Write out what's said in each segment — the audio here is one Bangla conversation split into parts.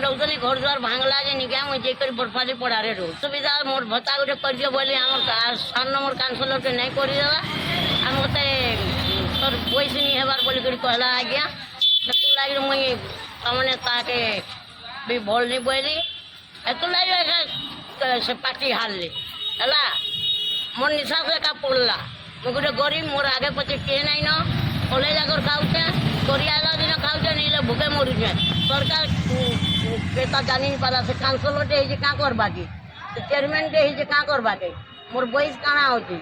ରହୁଥିଲି ଘର ଦ୍ୱାର ଭାଙ୍ଗଲା ଯେ ନିକା ମୁଇଁ ଯାଇକରି ବରପାଲି ପଡ଼ାରେ ରହୁ ସୁବିଧା ମୋର ଭତ୍ତା ଗୋଟେ କରିଦିଅ ବୋଲି ଆମର ସାନ ମୋର କାଉନସିଲରଟେ ନାଇଁ କରିଦେଲା ଆଉ ମୋତେ তোর পয়সা নিয়ে হেবার বলি করে কহলা আজ্ঞা তোর লাগি মুই তাମାନେ তাকে ବି ଭଲ ନି বইলি এত লাগি সে পার্টি হারলে ହେଲା মোর নিঃশ্বাস একা পড়লা মু গোটে গরিব মোর আগে পছে কিଏ নাই ন ওলে জাগর খাউছে করিয়ালা দিন খাউছে নিলে ভুকে মরুছে সরকার পেতা জানি পালা সে কাউন্সিলরটে হয়েছে কাঁ করবা কি চেয়ারম্যানটে হয়েছে কাঁ করবা কে মোর বয়স কাଣା হচ্ছে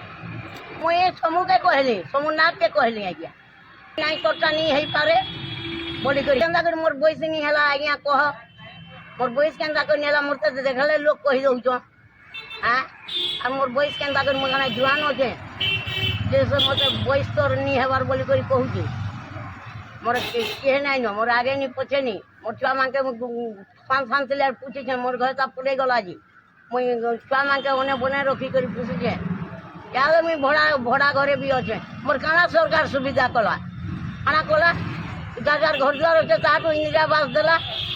মুই সমুকে কহিলি সমুনাথকে কহিলি আজ্ঞা নাই তোরটা নি ହେଇପାରେ বলি করি কেন্তা করে মোর বয়স নি হেলা আজ্ঞা কহ মোর বয়স কেন্তা করে নেলা মোর তো দেখলে লোক কহি দউছ হ্যাঁ আর মোর বয়স কেন্তা করে মোর কানে জুয়ান আছে যে মতে বয়স তোর নি হেবার বলি করে কহুছি মোর কিহে নাই ন মোর আগে নি পছে নি মোর ছুয়া মানকে পাঁচ ফান ଥିଲେ পুছিছে মোর ঘরে তা পুড়ে গলা জি মুই ছুয়া মানকে ওনে বনে রখি করে পুছিছে याद मुई भड़ा घरे भी अच्छे मोर काना सरकार सुविधा कला काना कला जार जार घर द्वार अच्छे ताको इंदिरा आवास देला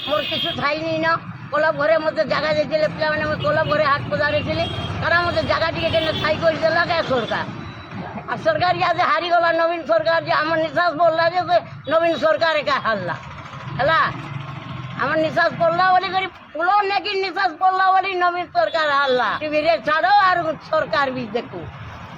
मोर किछु थाई नहीं न कलब घरे मते जगह देले पिला माने मैं कलब घरे हाथ पदारे छिली कारण मते जगह टिके केने थाई कर देला के सरकार आ सरकार याद हारी गला नवीन सरकार जे हमर निश्वास बोलला जे नवीन सरकार का हल्ला हला আমার নিঃশ্বাস পড়লা বলি করি পুলো নাকি নিঃশ্বাস পড়লা বলি নবীন সরকার হারলা টিভি রে ছাড়ো আর সরকার বি দেখো